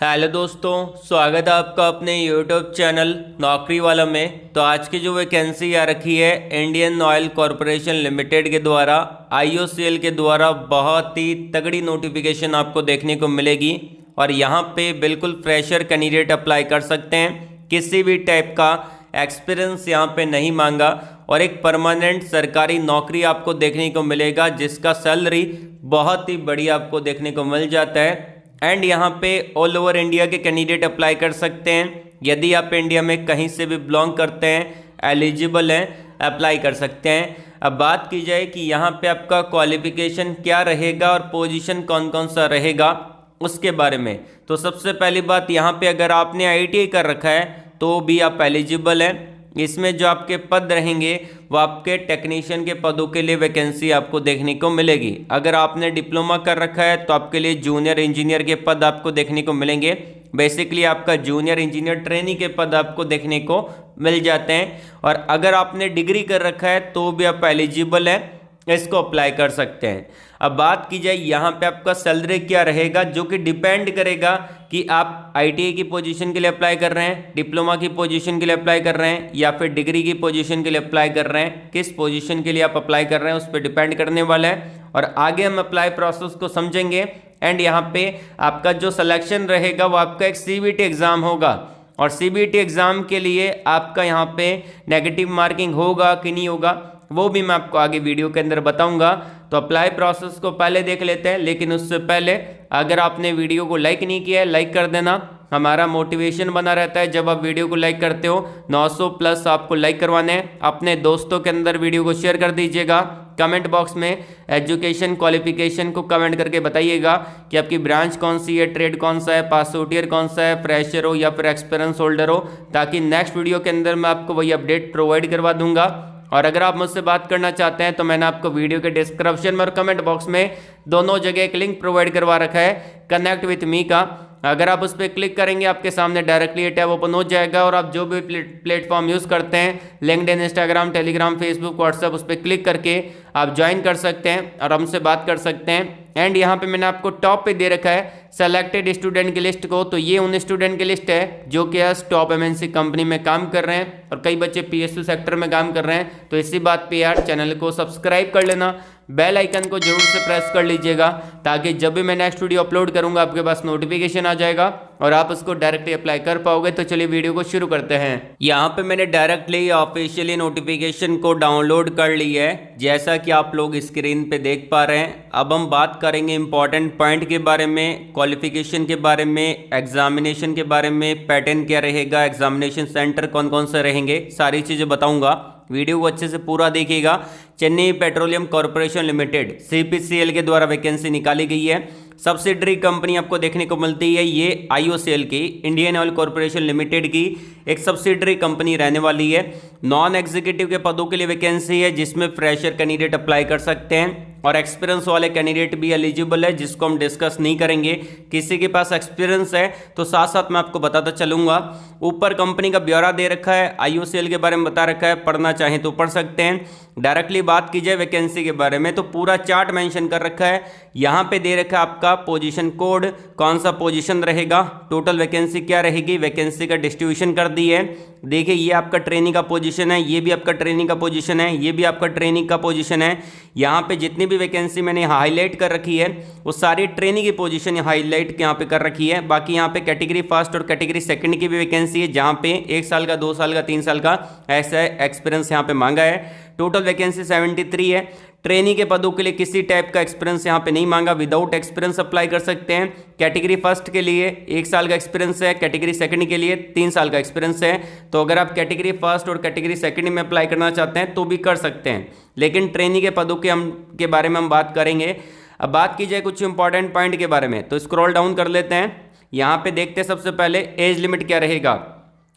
Hello दोस्तों, स्वागत है आपका अपने यूट्यूब चैनल नौकरी वाला में। तो आज की जो वैकेंसी आ रखी है इंडियन ऑयल कॉरपोरेशन लिमिटेड के द्वारा आईओसीएल के द्वारा बहुत ही तगड़ी नोटिफिकेशन आपको देखने को मिलेगी। और यहाँ पे बिल्कुल फ्रेशर कैंडिडेट अप्लाई कर सकते हैं, किसी भी टाइप का एक्सपीरियंस यहाँ पे नहीं मांगा और एक परमानेंट सरकारी नौकरी आपको देखने को मिलेगा जिसका सैलरी बहुत ही बढ़िया आपको देखने को मिल जाता है। एंड यहाँ पे ऑल ओवर इंडिया के कैंडिडेट अप्लाई कर सकते हैं। यदि आप इंडिया में कहीं से भी बिलोंग करते हैं, एलिजिबल हैं, अप्लाई कर सकते हैं। अब बात की जाए कि यहाँ पे आपका क्वालिफिकेशन क्या रहेगा और पोजीशन कौन कौन सा रहेगा उसके बारे में। तो सबसे पहली बात, यहाँ पे अगर आपने आईटीआई कर रखा है तो भी आप एलिजिबल हैं। इसमें जो आपके पद रहेंगे वो आपके टेक्नीशियन के पदों के लिए वैकेंसी आपको देखने को मिलेगी। अगर आपने डिप्लोमा कर रखा है तो आपके लिए जूनियर इंजीनियर के पद आपको देखने को मिलेंगे। बेसिकली आपका जूनियर इंजीनियर ट्रेनी के पद आपको देखने को मिल जाते हैं। और अगर आपने डिग्री कर रखा है तो भी आप एलिजिबल हैं, इसको अप्लाई कर सकते हैं। अब बात की जाए यहाँ पे आपका सैलरी क्या रहेगा, जो कि डिपेंड करेगा कि आप आईटीआई की पोजीशन के लिए अप्लाई कर रहे हैं, डिप्लोमा की पोजीशन के लिए अप्लाई कर रहे हैं या फिर डिग्री की पोजीशन के लिए अप्लाई कर रहे हैं। किस पोजीशन के लिए आप अप्लाई कर रहे हैं उस पर डिपेंड करने वाला है। और आगे हम अप्लाई प्रोसेस को समझेंगे। एंड यहाँ पे आपका जो सिलेक्शन रहेगा वो आपका एक सीबीटी एग्जाम होगा और सीबीटी एग्जाम के लिए आपका यहाँ पे नेगेटिव मार्किंग होगा कि नहीं होगा वो भी मैं आपको आगे वीडियो के अंदर बताऊंगा। तो अप्लाई प्रोसेस को पहले देख लेते हैं, लेकिन उससे पहले अगर आपने वीडियो को लाइक नहीं किया है, लाइक कर देना। हमारा मोटिवेशन बना रहता है जब आप वीडियो को लाइक करते हो। 900 प्लस आपको लाइक करवाने हैं। अपने दोस्तों के अंदर वीडियो को शेयर कर दीजिएगा। कमेंट बॉक्स में एजुकेशन क्वालिफिकेशन को कमेंट करके बताइएगा कि आपकी ब्रांच कौन सी है, ट्रेड कौन सा है, पास आउट ईयर कौन सा है, फ्रेशर हो या फिर एक्सपीरियंस होल्डर हो, ताकि नेक्स्ट वीडियो के अंदर मैं आपको वही अपडेट प्रोवाइड करवा दूंगा। और अगर आप मुझसे बात करना चाहते हैं तो मैंने आपको वीडियो के डिस्क्रिप्शन में और कमेंट बॉक्स में दोनों जगह एक लिंक प्रोवाइड करवा रखा है कनेक्ट विथ मी का। अगर आप उस पर क्लिक करेंगे आपके सामने डायरेक्टली ये टैब ओपन हो जाएगा और आप जो भी प्लेटफॉर्म यूज़ करते हैं, LinkedIn, Instagram, Telegram, Facebook, WhatsApp, उस पर क्लिक करके आप ज्वाइन कर सकते हैं और हमसे बात कर सकते हैं। एंड यहाँ पे मैंने आपको टॉप पे दे रखा है सेलेक्टेड स्टूडेंट की लिस्ट को। तो ये उन स्टूडेंट की लिस्ट है जो कि टॉप एमएनसी कंपनी में काम कर रहे हैं और कई बच्चे पीएसयू सेक्टर में काम कर रहे हैं। तो इसी बात पे यार चैनल को सब्सक्राइब कर लेना, बेल आइकन को जरूर से प्रेस कर लीजिएगा ताकि जब भी मैं नेक्स्ट वीडियो अपलोड करूंगा आपके पास नोटिफिकेशन आ जाएगा और आप उसको डायरेक्टली अप्लाई कर पाओगे। तो चलिए वीडियो को शुरू करते हैं। यहाँ पे मैंने डायरेक्टली ऑफिशियली नोटिफिकेशन को डाउनलोड कर लिया है, जैसा कि आप लोग स्क्रीन पे देख पा रहे हैं। अब हम बात करेंगे इंपॉर्टेंट पॉइंट के बारे में, क्वालिफिकेशन के बारे में, एग्जामिनेशन के बारे में, पैटर्न क्या रहेगा, एग्जामिनेशन सेंटर कौन कौन से रहेंगे, सारी चीज़ें बताऊंगा। वीडियो को अच्छे से पूरा देखिएगा। Chennai petroleum corporation limited CPCL के द्वारा वैकेंसी निकाली गई है। सब्सिडरी कंपनी आपको देखने को मिलती है, ये आईओसीएल की, इंडियन ऑयल कॉरपोरेशन लिमिटेड की एक सब्सिडरी कंपनी रहने वाली है। नॉन एग्जीक्यूटिव के पदों के लिए वैकेंसी है जिसमें फ्रेशर कैंडिडेट अप्लाई कर सकते हैं और एक्सपीरियंस वाले कैंडिडेट भी एलिजिबल है, जिसको हम डिस्कस नहीं करेंगे। किसी के पास एक्सपीरियंस है तो साथ साथ मैं आपको बताता चलूंगा। ऊपर कंपनी का ब्यौरा दे रखा है, आईओसीएल के बारे में बता रखा है, पढ़ना चाहें तो पढ़ सकते हैं। डायरेक्टली बात की जाए वैकेंसी के बारे में तो पूरा चार्ट मेंशन कर रखा है। यहाँ पे दे रखा है आपका पोजीशन कोड, कौन सा पोजीशन रहेगा, टोटल वैकेंसी क्या रहेगी, वैकेंसी का डिस्ट्रीब्यूशन कर दी है। देखिए ये आपका ट्रेनिंग का पोजीशन है, ये भी आपका ट्रेनिंग का पोजीशन है, ये भी आपका ट्रेनिंग का पोजीशन है। यहाँ पे जितनी भी वैकेंसी मैंने हाईलाइट कर रखी है वो सारी ट्रेनिंग की पोजीशन हाईलाइट यहाँ पे कर रखी है। बाकी यहाँ पे कैटेगरी फर्स्ट और कैटेगरी सेकंड की भी वैकेंसी है, जहाँ पे 1 साल का, 2 साल का, 3 साल का ऐसा एक्सपीरियंस यहाँ पे मांगा है। टोटल वैकेंसी 73 है। ट्रेनी के पदों के लिए किसी टाइप का एक्सपीरियंस यहाँ पे नहीं मांगा, विदाउट एक्सपीरियंस अप्लाई कर सकते हैं। कैटेगरी फर्स्ट के लिए 1 साल का एक्सपीरियंस है, कैटेगरी सेकंड के लिए 3 साल का एक्सपीरियंस है। तो अगर आप कैटेगरी फर्स्ट और कैटेगरी सेकंड में अप्लाई करना चाहते हैं तो भी कर सकते हैं, लेकिन ट्रेनी के पदों के बारे में हम बात करेंगे। अब बात की जाए कुछ इंपॉर्टेंट पॉइंट के बारे में तो स्क्रॉल डाउन कर लेते हैं। यहाँ पे देखते हैं सबसे पहले एज लिमिट क्या रहेगा।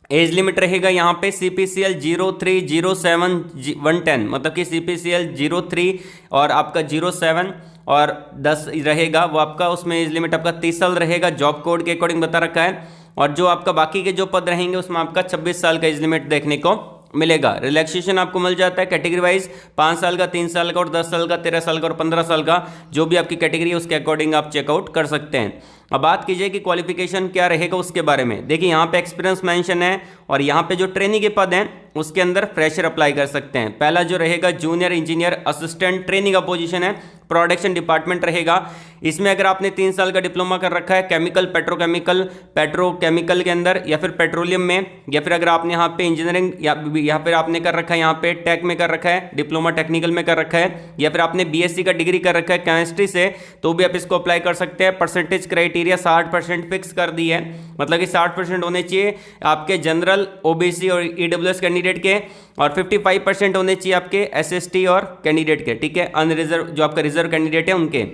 एज लिमिट रहेगा यहाँ पे CPCL 0307 मतलब कि CPCL 03 और आपका 07 और 10 रहेगा वो आपका, उसमें एज लिमिट आपका 30 साल रहेगा, जॉब कोड के अकॉर्डिंग बता रखा है। और जो आपका बाकी के जो पद रहेंगे उसमें आपका 26 साल का एज लिमिट देखने को मिलेगा। रिलैक्सेशन आपको मिल जाता है कैटेगरी वाइज, 5 साल का, 3 साल का और 10 साल का, 13 साल का और 15 साल का, जो भी आपकी कैटेगरी है उसके अकॉर्डिंग आप चेकआउट कर सकते हैं। अब बात कीजिए कि क्वालिफिकेशन क्या रहेगा उसके बारे में। देखिए यहाँ पे एक्सपीरियंस मेंशन है और यहाँ पे जो ट्रेनिंग के पद हैं उसके अंदर फ्रेशर अप्लाई कर सकते हैं। पहला जो रहेगा जूनियर इंजीनियर असिस्टेंट ट्रेनिंग का पोजीशन है, प्रोडक्शन डिपार्टमेंट रहेगा। इसमें अगर आपने 3 साल का डिप्लोमा कर रखा है केमिकल पेट्रोकेमिकल के अंदर या फिर पेट्रोलियम में, या फिर अगर आपने यहाँ पे इंजीनियरिंग या फिर आपने कर रखा है यहाँ पे टेक में कर रखा है, डिप्लोमा टेक्निकल में कर रखा है, या फिर आपने बीएससी का डिग्री कर रखा है केमिस्ट्री से, तो भी आप इसको अप्लाई कर सकते हैं। परसेंटेज क्राइटेरिया 60% फिक्स कर दी है, मतलब कि 60% होने चाहिए आपके जनरल, ओबीसी और ईडब्ल्यूएस कैंडिडेट के, और 55% होने चाहिए आपके एसएसटी और कैंडिडेट के, ठीक है, अनरिजर्व जो आपका रिजर्व कैंडिडेट है उनके।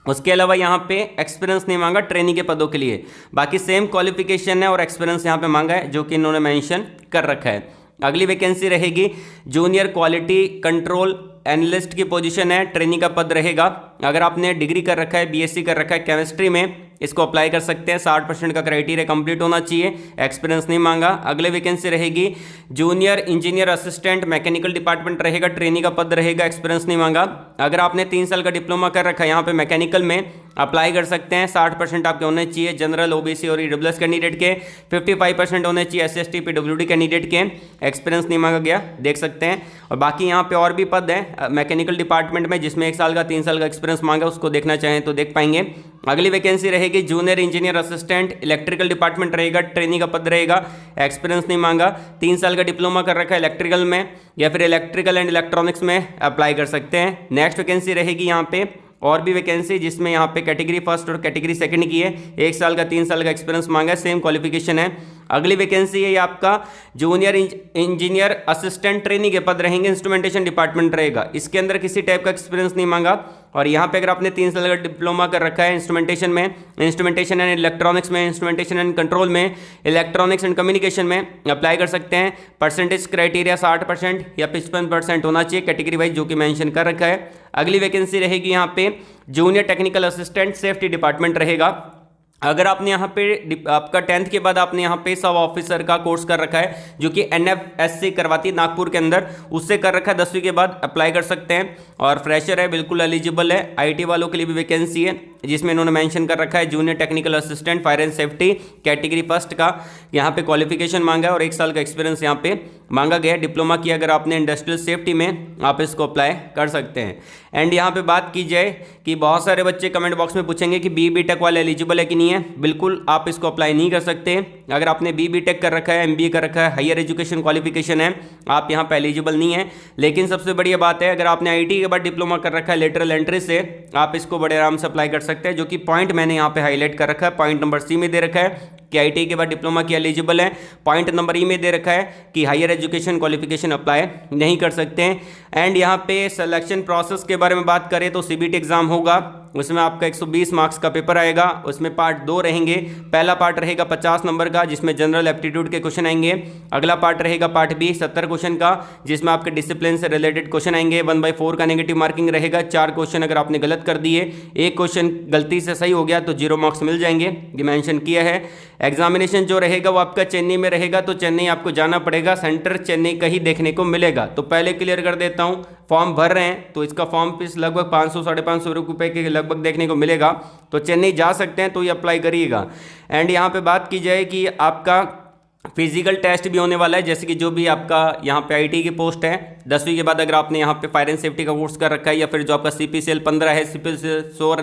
उसके अलावा यहाँ पे एक्सपीरियंस नहीं मांगा ट्रेनिंग के पदों के लिए, बाकी सेम क्वालिफिकेशन है और एक्सपीरियंस यहाँ पे मांगा है जो कि इन्होंने मेंशन कर रखा है। अगली वैकेंसी रहेगी जूनियर क्वालिटी कंट्रोल एनालिस्ट की पोजीशन है, ट्रेनिंग का पद रहेगा। अगर आपने डिग्री कर रखा है, बीएससी कर रखा है केमिस्ट्री में, इसको अप्लाई कर सकते हैं। 60% का क्राइटेरिया कंप्लीट होना चाहिए, एक्सपीरियंस नहीं मांगा। अगले वैकेंसी रहेगी junior engineer assistant mechanical department रहेगा, ट्रेनिंग का पद रहेगा, एक्सपीरियंस नहीं मांगा। अगर आपने 3 साल का डिप्लोमा कर रखा है यहाँ पे मैकेनिकल में, अप्लाई कर सकते हैं। 60% आपके होने चाहिए जनरल, ओबीसी और ईडब्ल्यूएस कैंडिडेट के, 55% होने चाहिए एसएसटी पीडब्ल्यूडी कैंडिडेट के, एक्सपीरियंस नहीं मांगा गया, देख सकते हैं। और बाकी यहाँ पे और भी पद है मैकेनिकल डिपार्टमेंट में जिसमें 1 साल का 3 साल का एक्सपीरियंस मांगा, उसको देखना चाहें तो देख पाएंगे। अगली वैकेंसी रहेगी junior engineer assistant electrical department रहेगा, ट्रेनिंग का पद रहेगा, एक्सपीरियंस नहीं मांगा। 3 साल का डिप्लोमा कर रखा है इलेक्ट्रिकल में या फिर इलेक्ट्रिकल एंड इलेक्ट्रॉनिक्स में, अप्लाई कर सकते हैं। नेक्स्ट वैकेंसी रहेगी यहाँ पे और भी वैकेंसी जिसमें यहाँ पे कैटेगरी फर्स्ट और कैटेगरी सेकंड की है, 1 साल का 3 साल का एक्सपीरियंस मांगा है, सेम क्वालिफिकेशन है। अगली वैकेंसी है ये आपका जूनियर इंजीनियर असिस्टेंट ट्रेनिंग के पद रहेंगे, इंस्ट्रूमेंटेशन डिपार्टमेंट रहेगा, इसके अंदर किसी टाइप का एक्सपीरियंस नहीं मांगा। और यहाँ पे अगर आपने 3 साल का डिप्लोमा कर रखा है इंस्ट्रूमेंटेशन में, इंस्ट्रूमेंटेशन एंड इलेक्ट्रॉनिक्स में, इंस्ट्रूमेंटेशन एंड कंट्रोल में, इलेक्ट्रॉनिक्स एंड कम्युनिकेशन में, अप्लाई कर सकते हैं। परसेंटेज क्राइटेरिया 60% या 55% होना चाहिए कैटेगरी वाइज, जो कि मेंशन कर रखा है। अगली वैकेंसी रहेगी यहाँ पे junior technical assistant safety department रहेगा। अगर आपने यहाँ पे आपका 10th के बाद आपने यहाँ पे सब ऑफिसर का कोर्स कर रखा है जो कि एनएफएससी करवाती है नागपुर के अंदर, उससे कर रखा है, 10वीं के बाद अप्लाई कर सकते हैं। और फ्रेशर है, बिल्कुल एलिजिबल है। आईटी वालों के लिए भी वैकेंसी है जिसमें इन्होंने मेंशन कर रखा है junior technical assistant fire and safety category first का यहाँ पे क्वालिफिकेशन मांगा है और 1 साल का एक्सपीरियंस यहाँ पे मांगा गया है। डिप्लोमा किया अगर आपने इंडस्ट्रियल सेफ्टी में, आप इसको अप्लाई कर सकते हैं। एंड यहाँ पे बात की जाए कि बहुत सारे बच्चे कमेंट बॉक्स में पूछेंगे कि बी.टेक वाले एलिजिबल है कि नहीं है। बिल्कुल आप इसको अप्लाई नहीं कर सकते। अगर आपने बी.टेक कर रखा है, एमबीए कर रखा है, हायर एजुकेशन क्वालिफिकेशन है, आप यहाँ पे एलिजिबल नहीं है। लेकिन सबसे बढ़िया बात है, अगर आपने आईटी के बाद डिप्लोमा कर रखा है लेटरल एंट्री से, आप इसको बड़े आराम से अप्लाई कर सकते हैं, जो कि पॉइंट मैंने यहाँ पे हाईलाइट कर रखा है। पॉइंट नंबर सी में दे रखा है कि आईटी के बाद डिप्लोमा की एलिजिबल है, पॉइंट नंबर ई में दे रखा है कि हायर एजुकेशन क्वालिफिकेशन अप्लाई नहीं कर सकते हैं। एंड यहाँ पे सिलेक्शन प्रोसेस के बारे में बात करें तो सीबीटी एग्जाम होगा, उसमें आपका 120 मार्क्स का पेपर आएगा। उसमें पार्ट 2 रहेंगे। पहला पार्ट रहेगा 50 नंबर का जिसमें जनरल एप्टीट्यूड के क्वेश्चन आएंगे। अगला पार्ट रहेगा पार्ट बी 70 क्वेश्चन का जिसमें आपके डिसिप्लिन से रिलेटेड क्वेश्चन आएंगे। 1/4 का नेगेटिव मार्किंग रहेगा। 4 क्वेश्चन अगर आपने गलत कर दिए, 1 क्वेश्चन गलती से सही हो गया तो 0 मार्क्स मिल जाएंगे, ये मेंशन किया है। एग्जामिनेशन जो रहेगा वो आपका चेन्नई में रहेगा, तो चेन्नई आपको जाना पड़ेगा, सेंटर चेन्नई का ही देखने को मिलेगा। तो पहले क्लियर कर देता हूँ, फॉर्म भर रहे हैं तो इसका फॉर्म फीस लगभग 500-550 रुपये के लगभग देखने को मिलेगा, तो चेन्नई जा सकते हैं तो ये अप्लाई करिएगा। एंड यहाँ पे बात की जाए कि आपका फिजिकल टेस्ट भी होने वाला है, जैसे कि जो भी आपका यहाँ पे आईटी की पोस्ट है 10वीं के बाद अगर आपने यहाँ पे फायर एंड सेफ्टी का कोर्स कर रखा है या फिर जो आपका CPCL 15 है, CPCL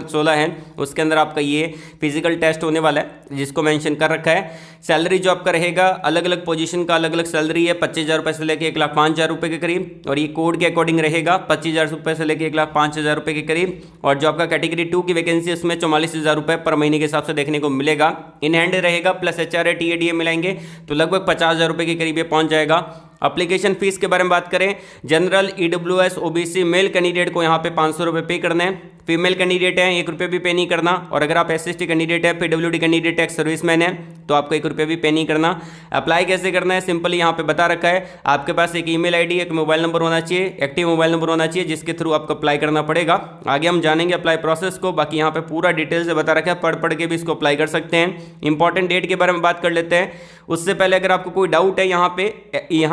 16 है, उसके अंदर आपका ये फिजिकल टेस्ट होने वाला है जिसको मेंशन कर रखा है। सैलरी जो आपका रहेगा अलग अलग पोजीशन का अलग अलग सैलरी है, 25,000 रुपये से लेकर 1,05,000 रुपये के करीब, और ये कोड के अकॉर्डिंग रहेगा 25,000 रुपये से लेकर 1,05,000 रुपये के करीब। और जो आपका कैटेगरी 2 की वैकेंसी है उसमें 44,000 रुपये पर महीने के हिसाब से देखने को मिलेगा। इन हैंड रहेगा प्लस HRA TADA मिलाएंगे तो लगभग 50,000 रुपये के करीब ये पहुँच जाएगा। एप्लीकेशन फीस के बारे में बात करें, general EWS OBC male candidate को यहाँ पे 500 रुपये पे करना है, फीमेल कैंडिडेट है 1 रुपये भी पे नहीं करना, और अगर आप SST कैंडिडेट है, PWD कैंडिडेट है, सर्विसमैन है तो आपको 1 रुपये भी पे नहीं करना। अप्लाई कैसे करना है, सिंपली यहाँ पे बता रखा है। आपके पास एक ईमेल आईडी, एक मोबाइल नंबर होना चाहिए, एक्टिव मोबाइल नंबर होना चाहिए जिसके थ्रू आपको अप्लाई करना पड़ेगा। आगे हम जानेंगे अप्लाई प्रोसेस को, बाकी यहाँ पे पूरा डिटेल से बता रखा है, पढ़ के भी इसको अप्लाई कर सकते हैं। इंपॉर्टेंट डेट के बारे में बात कर लेते हैं। उससे पहले अगर आपको कोई डाउट है, यहाँ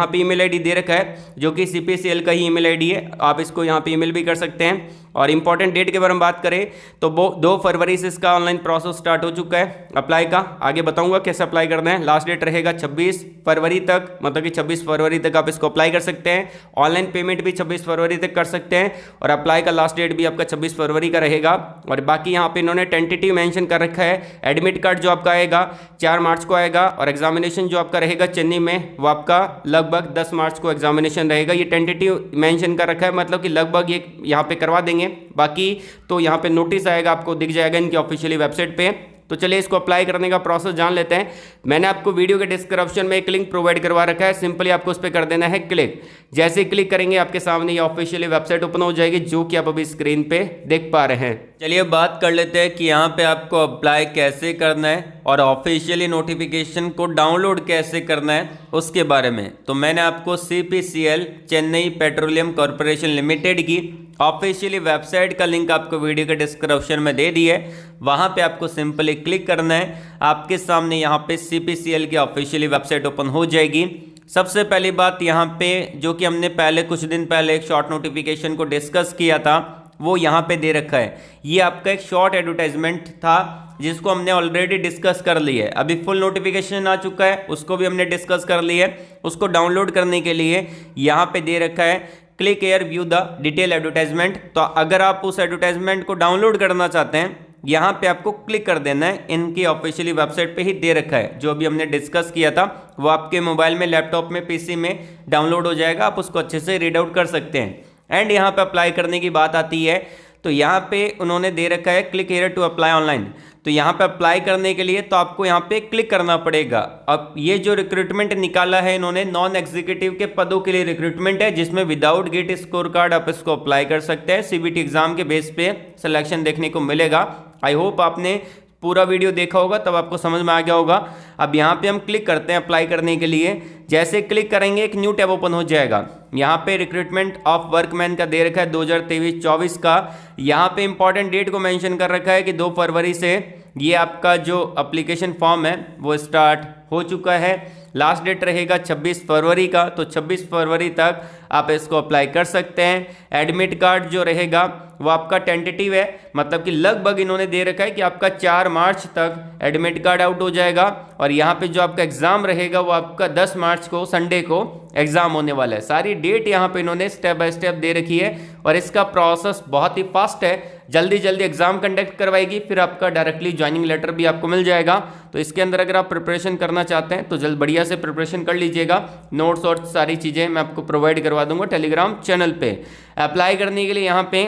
पे ईमेल आईडी दे रखा है जो कि CPCL का ही ईमेल आईडी है, आप इसको यहाँ पे ईमेल भी कर सकते हैं। और इंपॉर्टेंट डेट के बारे में बात करें तो वो 2 फरवरी से इसका ऑनलाइन प्रोसेस स्टार्ट हो चुका है अप्लाई का। आगे बताऊंगा कैसे अप्लाई करना है। लास्ट डेट रहेगा 26 फरवरी तक, मतलब कि 26 फरवरी तक आप इसको अप्लाई कर सकते हैं। ऑनलाइन पेमेंट भी 26 फरवरी तक कर सकते हैं और अप्लाई का लास्ट डेट भी आपका 26 फरवरी का रहेगा। और बाकी यहाँ पे इन्होंने टेंटेटिव मेंशन कर रखा है। एडमिट कार्ड जो आपका आएगा 4 मार्च को आएगा और एग्जामिनेशन जो आपका रहेगा चेन्नई में वो आपका लगभग 10 मार्च को एग्जामिनेशन रहेगा। ये टेंटेटिव मेंशन कर रखा है, मतलब कि लगभग ये यहाँ पे करवा देंगे। बाकी तो यहाँ पे नोटिस आएगा, आपको दिख जाएगा इनकी ऑफिशियली वेबसाइट पे। तो चलिए इसको अप्लाई करने का प्रोसेस जान लेते हैं। मैंने आपको वीडियो के डिस्क्रिप्शन में एक लिंक प्रोवाइड करवा रखा है, सिंपली आपको उस पर कर देना है क्लिक। जैसे ही क्लिक करेंगे आपके सामने ये ऑफिशियली वेबसाइट ओपन हो जाएगी, जो कि आप अभी स्क्रीन पे देख पा रहे हैं। चलिए बात कर लेते हैं कि यहाँ पे आपको अप्लाई कैसे करना है और ऑफिशियली नोटिफिकेशन को डाउनलोड कैसे करना है उसके बारे में। तो मैंने आपको CPCL Chennai petroleum corporation limited की ऑफिशियली वेबसाइट का लिंक आपको वीडियो के डिस्क्रिप्शन में दे दी है। वहाँ पे आपको सिंपली क्लिक करना है। आपके सामने यहाँ पे CPCL की ऑफिशियली वेबसाइट ओपन हो जाएगी। सबसे पहली बात यहाँ पे जो कि हमने पहले कुछ दिन पहले एक शॉर्ट नोटिफिकेशन को डिस्कस किया था वो यहाँ पे दे रखा है। ये आपका एक शॉर्ट एडवर्टाइजमेंट था जिसको हमने ऑलरेडी डिस्कस कर लिया है। अभी फुल नोटिफिकेशन आ चुका है, उसको भी हमने डिस्कस कर लिया है। उसको डाउनलोड करने के लिए यहाँ पे दे रखा है click hair view the detail advertisement. तो अगर आप उस एडवर्टाइजमेंट को डाउनलोड करना चाहते हैं यहाँ पे आपको क्लिक कर देना है। इनकी ऑफिशियली वेबसाइट पे ही दे रखा है। जो अभी हमने डिस्कस किया था वो आपके मोबाइल में, लैपटॉप में, PC में डाउनलोड हो जाएगा। आप उसको अच्छे से रीड आउट कर सकते हैं। एंड यहाँ पे अप्लाई करने की बात आती है तो यहाँ पे उन्होंने दे रखा है click here to apply online. तो यहाँ पे अप्लाई करने के लिए तो आपको यहाँ पे क्लिक करना पड़ेगा। अब ये जो रिक्रूटमेंट निकाला है इन्होंने नॉन एग्जीक्यूटिव के पदों के लिए रिक्रूटमेंट है, जिसमें विदाउट गेट स्कोर कार्ड आप इसको अप्लाई कर सकते हैं। CBT एग्जाम के बेस पे सिलेक्शन देखने को मिलेगा। आई होप आपने पूरा वीडियो देखा होगा, तब आपको समझ में आ गया होगा। अब यहाँ पे हम क्लिक करते हैं अप्लाई करने के लिए। जैसे क्लिक करेंगे एक न्यू टैब ओपन हो जाएगा। यहाँ पे रिक्रूटमेंट ऑफ वर्कमैन का दे रखा है 2023-24 का। यहाँ पे इंपॉर्टेंट डेट को मेंशन कर रखा है कि 2 फरवरी से ये आपका जो एप्लीकेशन फॉर्म है वो स्टार्ट हो चुका है। लास्ट डेट रहेगा 26 फरवरी का, तो 26 फरवरी तक आप इसको अप्लाई कर सकते हैं। एडमिट कार्ड जो रहेगा वो आपका टेंटेटिव है, मतलब कि लगभग इन्होंने दे रखा है कि आपका 4 मार्च तक एडमिट कार्ड आउट हो जाएगा। और यहाँ पे जो आपका एग्ज़ाम रहेगा वो आपका 10 मार्च को संडे को एग्ज़ाम होने वाला है। सारी डेट यहाँ पे इन्होंने स्टेप बाय स्टेप दे रखी है और इसका प्रोसेस बहुत ही फास्ट है। जल्दी जल्दी एग्जाम कंडक्ट करवाएगी, फिर आपका डायरेक्टली ज्वाइनिंग लेटर भी आपको मिल जाएगा। तो इसके अंदर अगर आप प्रिपरेशन करना चाहते हैं तो जल्द बढ़िया से प्रिपरेशन कर लीजिएगा। नोट्स और सारी चीज़ें मैं आपको प्रोवाइड करवा दूंगा टेलीग्राम चैनल पे। अप्लाई करने के लिए यहाँ पे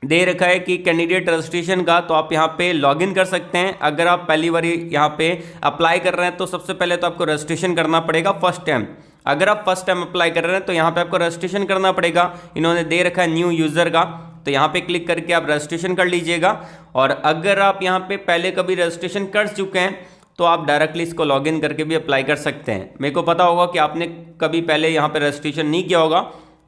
दे रखा है कि कैंडिडेट रजिस्ट्रेशन का, तो आप यहाँ पे लॉगिन कर सकते हैं। अगर आप पहली बार यहाँ पे अप्लाई कर रहे हैं तो सबसे पहले तो आपको रजिस्ट्रेशन करना पड़ेगा फर्स्ट टाइम। अगर आप फर्स्ट टाइम अप्लाई कर रहे हैं तो यहाँ पे आपको रजिस्ट्रेशन करना पड़ेगा। इन्होंने दे रखा है न्यू यूज़र का, तो यहाँ पे क्लिक करके आप रजिस्ट्रेशन कर लीजिएगा। और अगर आप यहाँ पे पहले कभी रजिस्ट्रेशन कर चुके हैं तो आप डायरेक्टली इसको लॉगिन करके भी अप्लाई कर सकते हैं। मेरे को पता होगा कि आपने कभी पहले यहाँ पे रजिस्ट्रेशन नहीं किया होगा,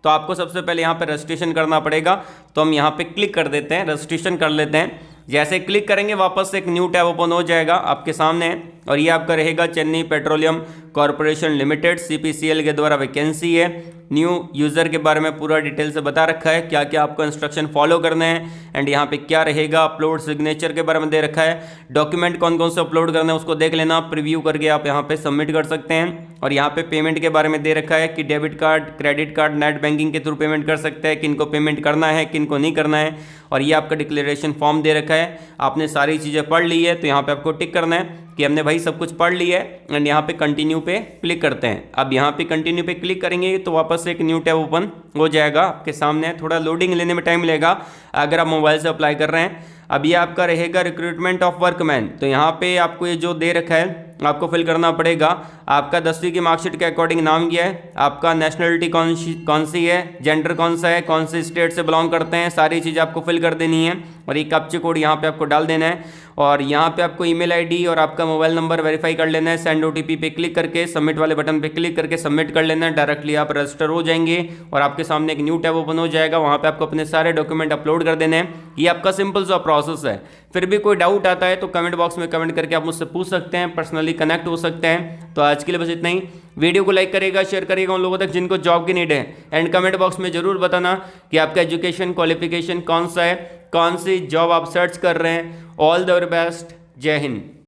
तो आपको सबसे पहले यहाँ पे रजिस्ट्रेशन करना पड़ेगा। तो हम यहाँ पे क्लिक कर देते हैं, रजिस्ट्रेशन कर लेते हैं। जैसे क्लिक करेंगे वापस से एक न्यू टैब ओपन हो जाएगा आपके सामने और ये आपका रहेगा Chennai petroleum corporation limited CPCL के द्वारा वैकेंसी है। न्यू यूज़र के बारे में पूरा डिटेल से बता रखा है, क्या क्या आपको इंस्ट्रक्शन फॉलो करने हैं एंड यहाँ पे क्या रहेगा। अपलोड सिग्नेचर के बारे में दे रखा है, डॉक्यूमेंट कौन कौन से अपलोड करने हैं उसको देख लेना, प्रीव्यू करके आप यहाँ पे सबमिट कर सकते हैं। और यहाँ पे पेमेंट के बारे में दे रखा है कि debit card, credit card, net banking के थ्रू पेमेंट कर सकते हैं, किनको पेमेंट करना है किनको नहीं करना है। और ये आपका डिक्लेरेशन फॉर्म दे रखा है। आपने सारी चीज़ें पढ़ ली है तो यहाँ पे आपको टिक करना है कि हमने भाई सब कुछ पढ़ लिया है एंड यहाँ पे कंटिन्यू पे क्लिक करते हैं। अब यहाँ पे कंटिन्यू पे क्लिक करेंगे तो वापस से एक न्यू टैब ओपन हो जाएगा आपके सामने। थोड़ा लोडिंग लेने में टाइम लगेगा अगर आप मोबाइल से अप्लाई कर रहे हैं। अब ये आपका रहेगा रिक्रूटमेंट ऑफ वर्कमैन, तो यहाँ पे आपको ये जो दे रखा है आपको फिल करना पड़ेगा। आपका 10वीं की मार्कशीट के अकॉर्डिंग नाम क्या है, आपका नेशनलिटी कौन सी है, जेंडर कौन सा है, कौन से स्टेट से बिलोंग करते हैं, सारी चीज़ आपको फिल कर देनी है। और एक कैप्चा कोड यहाँ पे आपको डाल देना है और यहाँ पे आपको ईमेल आईडी और आपका मोबाइल नंबर वेरीफाई कर लेना है। सेंड ओटीपी पे क्लिक करके सबमिट वाले बटन पे क्लिक करके सबमिट कर लेना है। डायरेक्टली आप रजिस्टर हो जाएंगे और आपके सामने एक न्यू टैब ओपन हो जाएगा। वहाँ पे आपको अपने सारे डॉक्यूमेंट अपलोड कर देने हैं। ये आपका सिंपल सा प्रोसेस है। फिर भी कोई डाउट आता है तो कमेंट बॉक्स में कमेंट करके आप मुझसे पूछ सकते हैं, पर्सनली कनेक्ट हो सकते हैं। तो आज के लिए बस इतना ही। वीडियो को लाइक करेगा, शेयर करेगा उन लोगों तक जिनको जॉब की नीड है, एंड कमेंट बॉक्स में जरूर बताना कि आपका एजुकेशन क्वालिफिकेशन कौन सा है, कौन सी जॉब आप सर्च कर रहे हैं। All the best. जय हिंद।